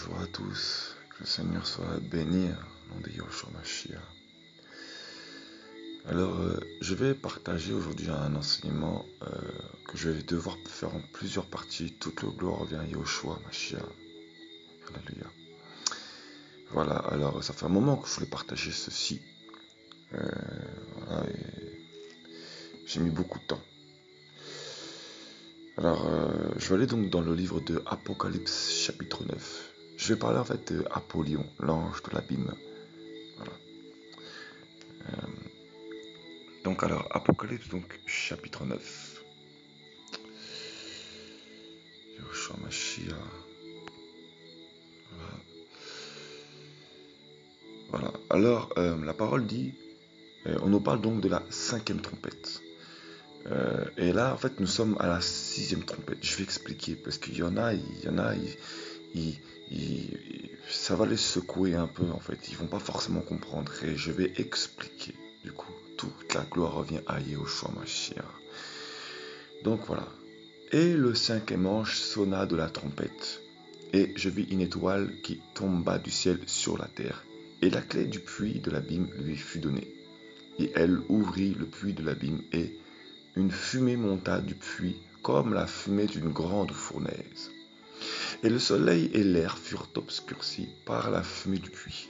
Bonjour à tous, que le Seigneur soit béni au nom de Yahushua Mashiach. Alors, je vais partager aujourd'hui un enseignement que je vais devoir faire en plusieurs parties. Toute la gloire revient à Yahushua Mashiach. Alléluia. Voilà, alors ça fait un moment que je voulais partager ceci. Voilà, et j'ai mis beaucoup de temps. Alors, je vais aller donc dans le livre de Apocalypse chapitre 9. Je vais parler en fait de Apollyon, l'ange de l'abîme. Voilà. Donc alors, Apocalypse, donc chapitre 9. Yahushua Mashiach. Voilà. Alors, la parole dit, on nous parle donc de la 5e trompette. Et là, en fait, nous sommes à la 6e trompette. Je vais expliquer, parce qu'il y en a, ça va les secouer un peu, en fait. Ils vont pas forcément comprendre. Et je vais expliquer, du coup. Toute la gloire revient à Yahushua Mashiach. Donc voilà. Et le 5e ange sonna de la trompette, et je vis une étoile qui tomba du ciel sur la terre, et la clé du puits de l'abîme lui fut donnée. Et elle ouvrit le puits de l'abîme, et une fumée monta du puits comme la fumée d'une grande fournaise. Et le soleil et l'air furent obscurcis par la fumée du puits.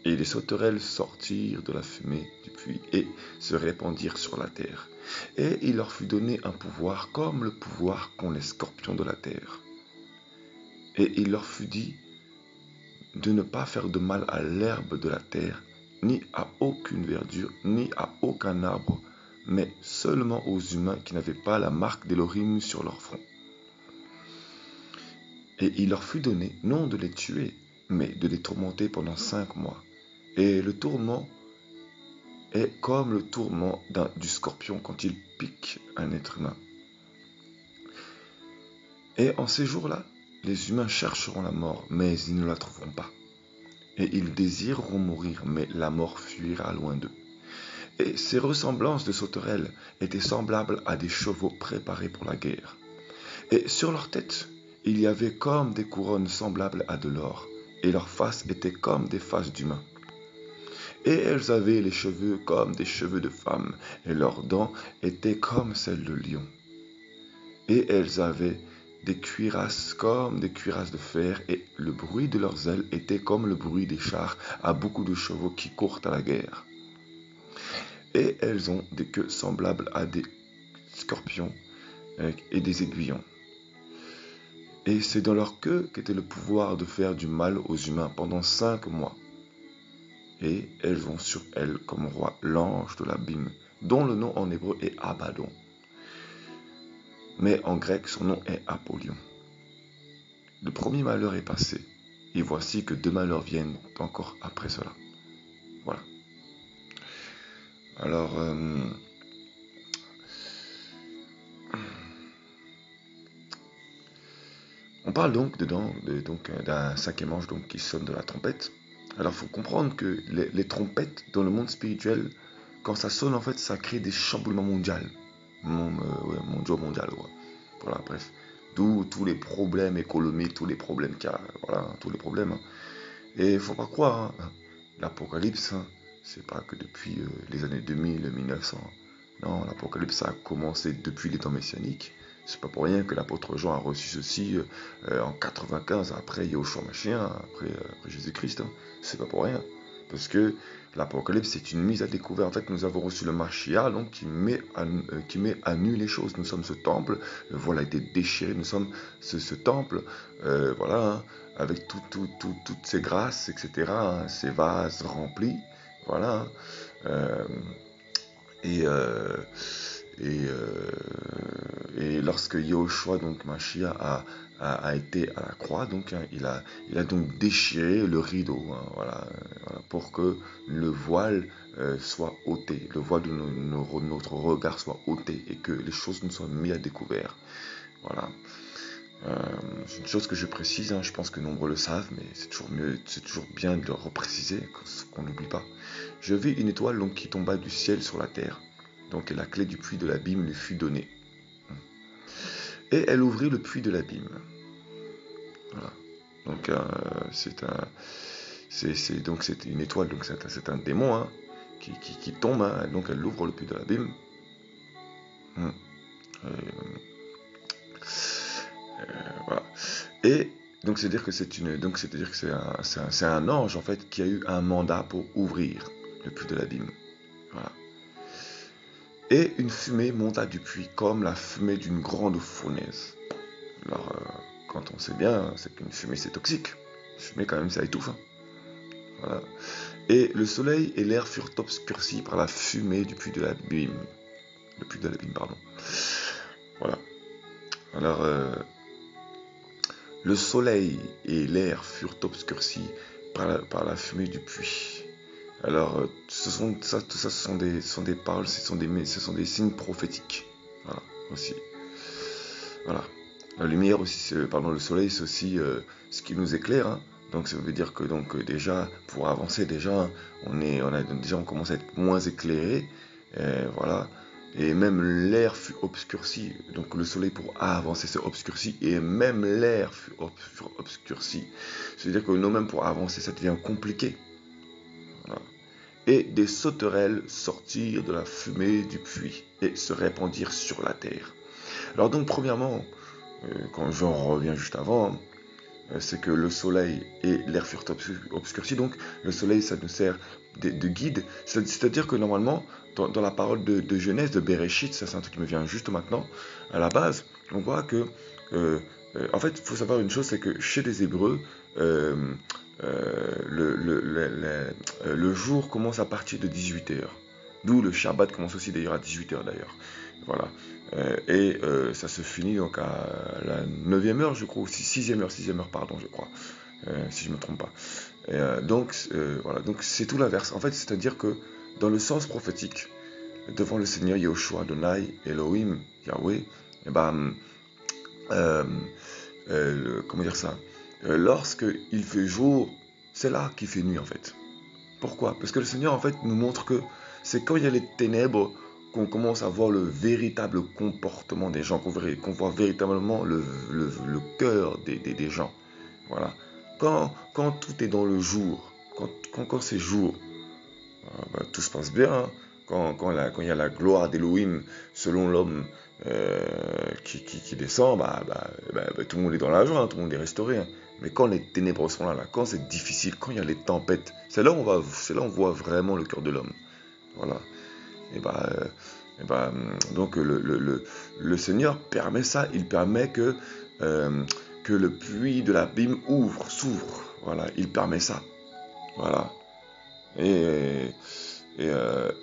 Et les sauterelles sortirent de la fumée du puits et se répandirent sur la terre. Et il leur fut donné un pouvoir comme le pouvoir qu'ont les scorpions de la terre. Et il leur fut dit de ne pas faire de mal à l'herbe de la terre, ni à aucune verdure, ni à aucun arbre, mais seulement aux humains qui n'avaient pas la marque d'Élohim sur leur front. Et il leur fut donné non de les tuer, mais de les tourmenter pendant 5 mois. Et le tourment est comme le tourment du scorpion quand il pique un être humain. Et en ces jours-là, les humains chercheront la mort, mais ils ne la trouveront pas. Et ils désireront mourir, mais la mort fuira loin d'eux. Et ces ressemblances de sauterelles étaient semblables à des chevaux préparés pour la guerre. Et sur leur tête, il y avait comme des couronnes semblables à de l'or, et leurs faces étaient comme des faces d'humains. Et elles avaient les cheveux comme des cheveux de femmes, et leurs dents étaient comme celles de lions. Et elles avaient des cuirasses comme des cuirasses de fer, et le bruit de leurs ailes était comme le bruit des chars à beaucoup de chevaux qui courent à la guerre. Et elles ont des queues semblables à des scorpions et des aiguillons. Et c'est dans leur queue qu'était le pouvoir de faire du mal aux humains pendant 5 mois. Et elles ont sur elles comme roi l'ange de l'abîme, dont le nom en hébreu est Abaddon. Mais en grec, son nom est Apollyon. Le premier malheur est passé, et voici que 2 malheurs viennent encore après cela. Voilà. Alors, on parle donc dedans d'un 5e ange qui sonne de la trompette. Alors, il faut comprendre que les trompettes dans le monde spirituel, quand ça sonne, en fait, ça crée des chamboulements mondiaux. Mondial, ouais. Voilà, bref. D'où tous les problèmes économiques, tous les problèmes qu'il y a, voilà, tous les problèmes. Et il ne faut pas croire, l'Apocalypse, c'est pas que depuis les années 2000, 1900. Non, l'Apocalypse, ça a commencé depuis les temps messianiques. C'est pas pour rien que l'apôtre Jean a reçu ceci en 95 après Yahushua Mashiach, après Jésus-Christ. C'est pas pour rien. Parce que l'Apocalypse, c'est une mise à découvert. En fait, nous avons reçu le Mashiach, donc qui met à nu les choses. Nous sommes ce temple, le voile a été déchiré, nous sommes ce temple, voilà, avec toutes ces grâces, etc., ces vases remplis, voilà. Et lorsque Yahushua, donc Mashiach, a été à la croix, donc il a donc déchiré le rideau, voilà, pour que le voile soit ôté, le voile de notre regard soit ôté et que les choses nous soient mises à découvert. Voilà. C'est une chose que je précise, je pense que nombreux le savent, mais c'est toujours bien de le repréciser, qu'on n'oublie pas. Je vis une étoile donc, qui tomba du ciel sur la terre. Donc la clé du puits de l'abîme lui fut donnée. Et elle ouvrit le puits de l'abîme. Voilà. Donc donc c'est une étoile, donc c'est un démon hein, qui tombe, hein, donc elle ouvre le puits de l'abîme. Voilà. Et donc c'est-à-dire que c'est un ange en fait qui a eu un mandat pour ouvrir le puits de l'abîme. Voilà. Et une fumée monta du puits comme la fumée d'une grande fournaise. Alors quand on sait bien, c'est qu'une fumée c'est toxique. Une fumée quand même ça étouffe. Hein. Voilà. Et le soleil et l'air furent obscurcis par la fumée du puits de l'abîme. Le puits de l'abîme, pardon. Voilà. Alors le soleil et l'air furent obscurcis par la fumée du puits. Alors, tout ça, ce sont des paroles, ce sont des signes prophétiques. Voilà, aussi. Voilà. La lumière aussi, pardon, le soleil, c'est aussi ce qui nous éclaire. Hein. Donc, ça veut dire que déjà, pour avancer, déjà, on commence à être moins éclairé. Voilà. Et même l'air fut obscurci. Donc le soleil pour avancer s'est obscurci. Et même l'air fut obscurci. C'est-à-dire que nous-mêmes pour avancer, ça devient compliqué. Voilà. Et des sauterelles sortirent de la fumée du puits et se répandirent sur la terre. Alors donc premièrement, quand j'en reviens juste avant, c'est que le soleil et l'air furent obscurcis. Donc le soleil, ça nous sert de guide. C'est-à-dire que normalement, dans la parole de Genèse, de Bereshit, ça c'est un truc qui me vient juste maintenant, à la base, on voit que, en fait, il faut savoir une chose, c'est que chez les Hébreux, le jour commence à partir de 18h. D'où le Shabbat commence aussi d'ailleurs à 18h d'ailleurs. Voilà. Ça se finit donc à la 9e heure, je crois, ou 6e heure, pardon, je crois, si je ne me trompe pas. Voilà, donc c'est tout l'inverse. En fait, c'est-à-dire que dans le sens prophétique, devant le Seigneur Yahushua Adonai, Elohim, Yahweh, et comment dire ça, lorsque il fait jour, c'est là qu'il fait nuit en fait. Pourquoi? Parce que le Seigneur en fait nous montre que c'est quand il y a les ténèbres qu'on commence à voir le véritable comportement des gens, qu'on voit véritablement le cœur des gens. Voilà. Quand tout est dans le jour, quand c'est jour, tout se passe bien. Hein. Quand il y a la gloire d'Elohim selon l'homme qui descend, tout le monde est dans la joie, hein, tout le monde est restauré. Hein. Mais quand les ténèbres sont là, quand c'est difficile, quand il y a les tempêtes, c'est là où on voit vraiment le cœur de l'homme. Voilà. Donc le Seigneur permet ça, il permet que le puits de l'abîme s'ouvre. Voilà, il permet ça. Voilà. Et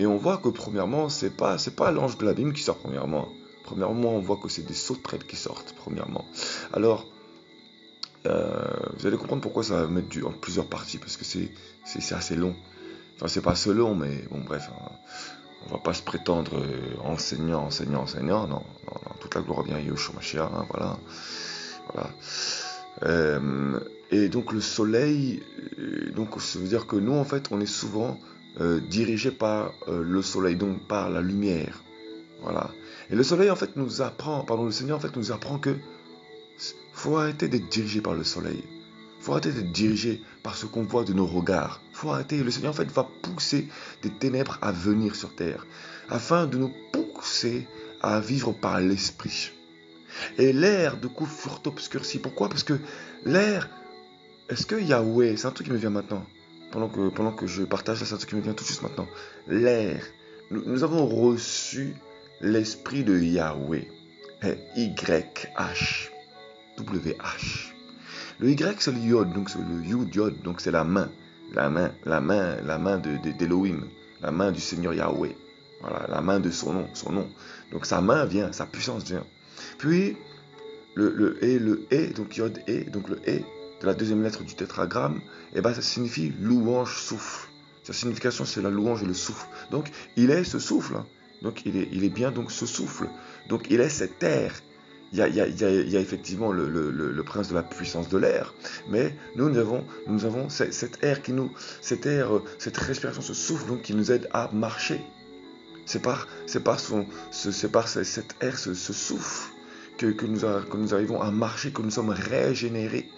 on voit que premièrement, c'est pas l'ange de l'abîme qui sort premièrement. Premièrement, on voit que c'est des sauterelles qui sortent premièrement. Alors, vous allez comprendre pourquoi ça va mettre en plusieurs parties, parce que c'est assez long. Enfin, c'est pas assez long, mais bon, bref, hein, on va pas se prétendre enseignant. Non, toute la gloire vient à Yahushua Mashiach, hein, voilà. Et donc le soleil, donc ça veut dire que nous, en fait, on est souvent dirigé par le soleil, donc par la lumière. Voilà. Et le soleil, en fait, le Seigneur, en fait, nous apprend que faut arrêter d'être dirigé par le soleil. Faut arrêter d'être dirigé par ce qu'on voit de nos regards. Faut arrêter. Le Seigneur, en fait, va pousser des ténèbres à venir sur terre, afin de nous pousser à vivre par l'esprit. Et l'air, de coup, furent obscurcis. Pourquoi? Parce que l'air, est-ce que Yahweh, c'est un truc qui me vient maintenant, pendant que je partage là, c'est un truc qui me vient tout juste maintenant. L'air, nous avons reçu l'esprit de Yahweh. YH. WH. Le Y, c'est le Yod, donc c'est le Yod, donc c'est la main d'Elohim, la main du Seigneur Yahweh. Voilà, la main de son nom. Donc sa main vient, sa puissance vient. Puis le E, donc Yod E, donc le E de la deuxième lettre du tétragramme, ça signifie louange, souffle. Sa signification, c'est la louange et le souffle. Donc il est ce souffle. Hein. Donc il est bien donc ce souffle. Donc il est cet air. Il y a effectivement le prince de la puissance de l'air, mais nous avons cet air cette respiration, ce souffle donc, qui nous aide à marcher. C'est par cet air, ce souffle que nous arrivons à marcher, que nous sommes régénérés.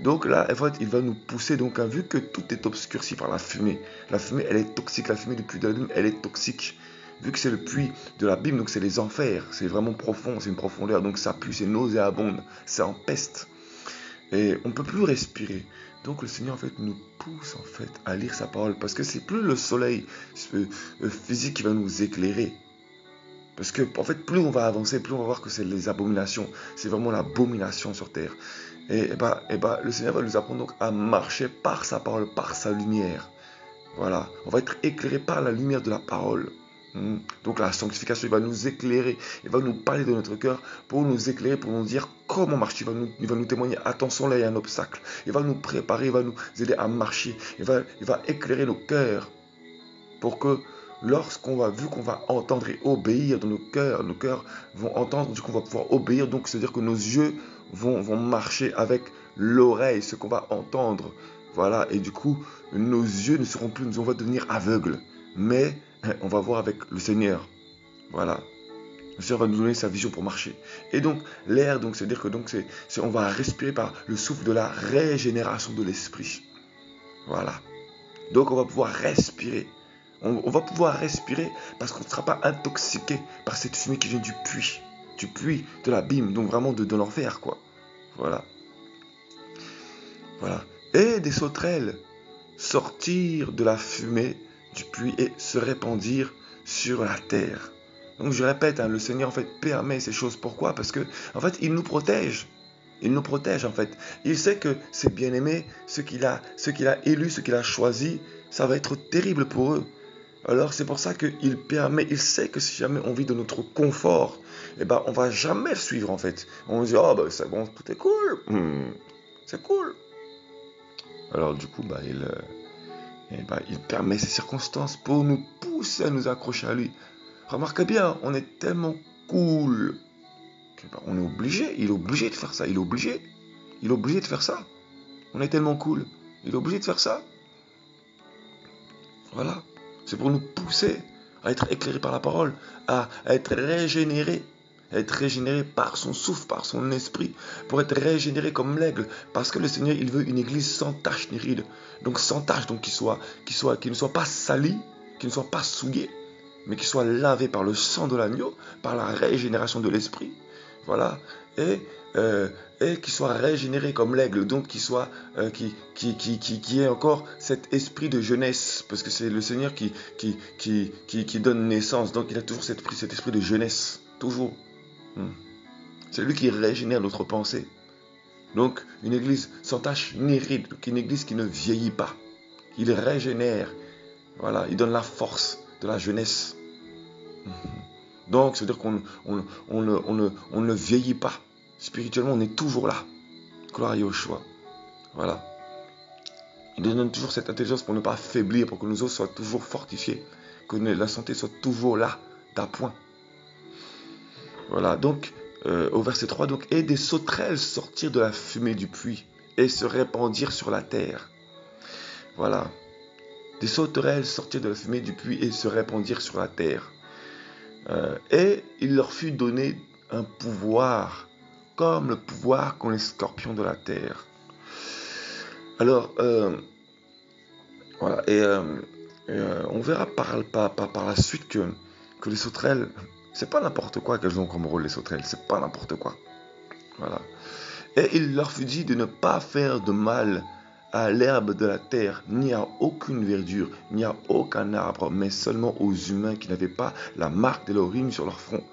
Donc là, en fait, il va nous pousser, donc, vu que tout est obscurci par la fumée. La fumée, elle est toxique. La fumée du puits de l'abîme, elle est toxique. Vu que c'est le puits de l'abîme, donc c'est les enfers. C'est vraiment profond, c'est une profondeur. Donc ça pue, c'est nauséabonde, ça empeste. Et on ne peut plus respirer. Donc le Seigneur, en fait, nous pousse, en fait, à lire sa parole. Parce que c'est plus le soleil physique qui va nous éclairer. Parce que, en fait, plus on va avancer, plus on va voir que c'est les abominations. C'est vraiment l'abomination sur terre. Et le Seigneur va nous apprendre donc à marcher par sa parole, par sa lumière. Voilà. On va être éclairé par la lumière de la parole. Donc la sanctification, il va nous éclairer, il va nous parler de notre cœur pour nous éclairer, pour nous dire comment marcher. Il va nous témoigner, attention, là il y a un obstacle. Il va nous préparer, il va nous aider à marcher. Il va éclairer nos cœurs pour que vu qu'on va entendre et obéir dans nos cœurs vont entendre, du coup on va pouvoir obéir. Donc c'est-à-dire que nos yeux vont marcher avec l'oreille, ce qu'on va entendre. Voilà, et du coup, nos yeux ne seront plus, on va devenir aveugles. Mais on va voir avec le Seigneur. Voilà. Le Seigneur va nous donner sa vision pour marcher. Et donc, l'air, donc, c'est-à-dire que donc, on va respirer par le souffle de la régénération de l'esprit. Voilà. Donc, on va pouvoir respirer. On va pouvoir respirer parce qu'on ne sera pas intoxiqué par cette fumée qui vient du puits de l'abîme, donc vraiment de l'enfer, quoi. Voilà. Voilà. Et des sauterelles sortirent de la fumée du puits et se répandirent sur la terre. Donc je répète, le Seigneur en fait permet ces choses. Pourquoi? Parce que en fait il nous protège. Il nous protège en fait. Il sait que ses bien-aimés, ceux qu'il a élus, ceux qu'il a choisis, ça va être terrible pour eux. Alors c'est pour ça qu'il permet, il sait que si jamais on vit de notre confort, on va jamais le suivre en fait. On se dit, c'est bon, tout est cool. C'est cool. Alors du coup, il permet ces circonstances pour nous pousser à nous accrocher à lui. Remarquez bien, on est tellement cool on est obligé, il est obligé de faire ça, il est obligé de faire ça. On est tellement cool, il est obligé de faire ça. Voilà, c'est pour nous pousser à être éclairés par la parole, à être régénérés par son souffle, par son esprit, pour être régénérés comme l'aigle, parce que le Seigneur, il veut une église sans tache ni ride, donc sans tache, donc qui ne soit pas salie, qui ne soit pas souillée, mais qui soit lavé par le sang de l'agneau, par la régénération de l'esprit, voilà, et qui soit régénéré comme l'aigle, donc qui ait encore cet esprit de jeunesse, parce que c'est le Seigneur qui donne naissance, donc il a toujours cet esprit de jeunesse, toujours. C'est lui qui régénère notre pensée. Donc une église sans tache ni ride, donc une église qui ne vieillit pas, il régénère, voilà, il donne la force de la jeunesse. Donc, c'est-à-dire qu'on ne vieillit pas. Spirituellement, on est toujours là. Gloire à Yeshua. Voilà. Il nous donne toujours cette intelligence pour ne pas faiblir, pour que nos os soient toujours fortifiés, que la santé soit toujours là, d'appoint. Voilà, donc, au verset 3, donc, et des sauterelles sortirent de la fumée du puits et se répandirent sur la terre. Voilà. Des sauterelles sortirent de la fumée du puits et se répandirent sur la terre. Et il leur fut donné un pouvoir, comme le pouvoir qu'ont les scorpions de la terre. Alors, voilà, et on verra par la suite que les sauterelles, c'est pas n'importe quoi qu'elles ont comme rôle, les sauterelles, c'est pas n'importe quoi. Voilà. Et il leur fut dit de ne pas faire de mal à l'herbe de la terre, ni à aucune verdure, ni à aucun arbre, mais seulement aux humains qui n'avaient pas la marque d'Elohim sur leur front.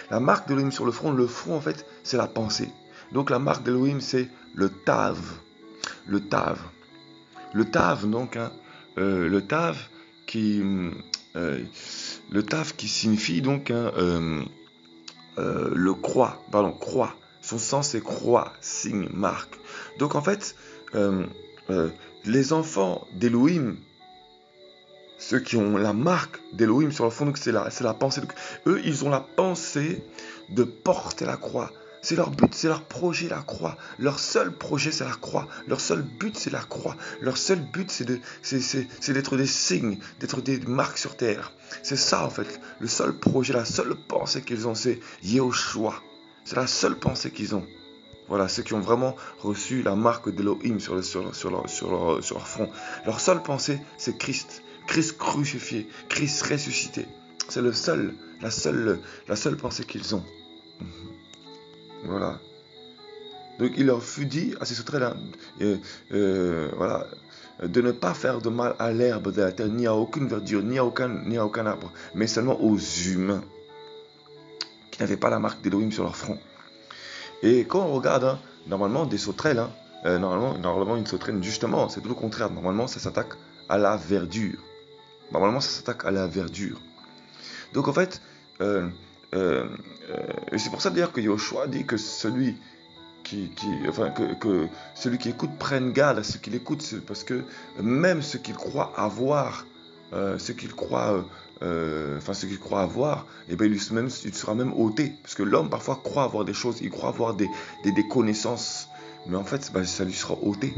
La marque d'Elohim sur le front en fait, c'est la pensée. Donc la marque d'Elohim, c'est le Tav. Le Tav. Le Tav, donc, le Tav qui signifie donc le croix. Son sens c'est croix, signe, marque. Donc en fait, les enfants d'Elohim, ceux qui ont la marque d'Elohim sur le fond, donc c'est la pensée. Donc, eux, ils ont la pensée de porter la croix. C'est leur but, c'est leur projet, la croix. Leur seul projet, c'est la croix. Leur seul but, c'est la croix. Leur seul but, c'est d'être des signes, d'être des marques sur terre. C'est ça, en fait. Le seul projet, la seule pensée qu'ils ont, c'est Yehoshua. C'est la seule pensée qu'ils ont. Voilà, ceux qui ont vraiment reçu la marque d'Elohim sur leur front. Leur seule pensée, c'est Christ. Christ crucifié, Christ ressuscité. C'est la seule pensée qu'ils ont. Voilà. Donc il leur fut dit à ces sauterelles-là, voilà, de ne pas faire de mal à l'herbe de la terre, ni à aucune verdure, ni à aucun arbre, mais seulement aux humains qui n'avaient pas la marque d'Elohim sur leur front. Et quand on regarde, hein, normalement des sauterelles, hein, normalement une sauterelle, justement, c'est tout le contraire. Normalement, ça s'attaque à la verdure. Normalement, ça s'attaque à la verdure. Donc en fait, euh, euh, c'est pour ça d'ailleurs que Yoshua dit que celui que celui qui écoute prenne garde à ce qu'il écoute, parce que même ce qu'il croit avoir, ce qu'il croit, ce qu'il croit avoir, et ben il sera même ôté, parce que l'homme parfois croit avoir des choses, il croit avoir des connaissances, mais en fait, ben, ça lui sera ôté.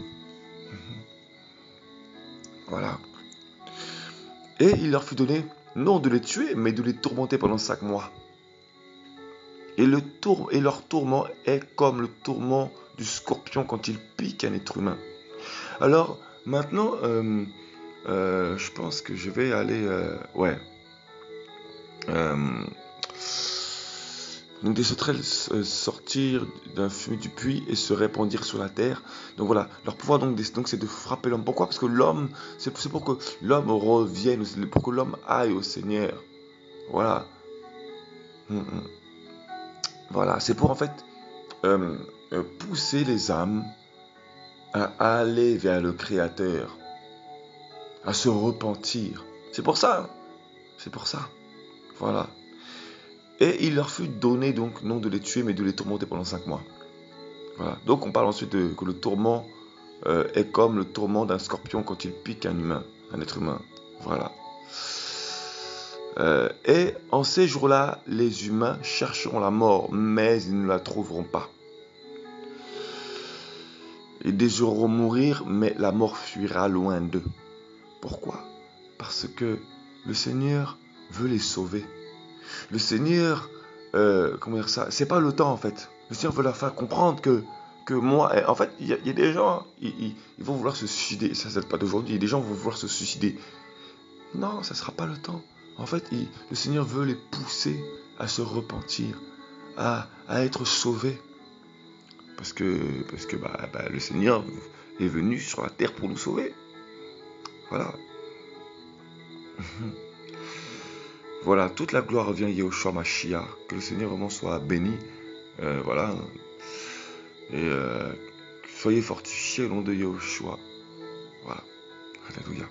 Voilà. Et il leur fut donné non de les tuer, mais de les tourmenter pendant 5 mois. Et leur tourment est comme le tourment du scorpion quand il pique un être humain. Alors, maintenant, je pense que je vais aller... Donc des sauterelles sortirent d'un fumet du puits et se répandirent sur la terre. Donc voilà, leur pouvoir donc c'est de frapper l'homme. Pourquoi? Parce que l'homme, c'est pour que l'homme revienne, pour que l'homme aille au Seigneur. Voilà. Voilà, c'est pour en fait pousser les âmes à aller vers le Créateur, à se repentir. C'est pour ça. Hein. C'est pour ça. Voilà. Et il leur fut donné donc non de les tuer, mais de les tourmenter pendant 5 mois. Voilà. Donc on parle ensuite que le tourment est comme le tourment d'un scorpion quand il pique un être humain. Voilà. Et en ces jours-là, les humains chercheront la mort, mais ils ne la trouveront pas. Ils désireront mourir, mais la mort fuira loin d'eux. Pourquoi? Parce que le Seigneur veut les sauver. Le Seigneur, comment dire ça? C'est pas le temps en fait. Le Seigneur veut leur faire comprendre que moi, en fait, il y a des gens, ils vont vouloir se suicider. Ça date pas d'aujourd'hui. Des gens vont vouloir se suicider. Non, ça sera pas le temps. En fait, le Seigneur veut les pousser à se repentir, à être sauvés. Parce que le Seigneur est venu sur la terre pour nous sauver. Voilà. Voilà, toute la gloire revient à Yahushua Mashiach. Que le Seigneur vraiment soit béni. Voilà. Et soyez fortifiés au nom de Yahushua. Voilà. Alléluia.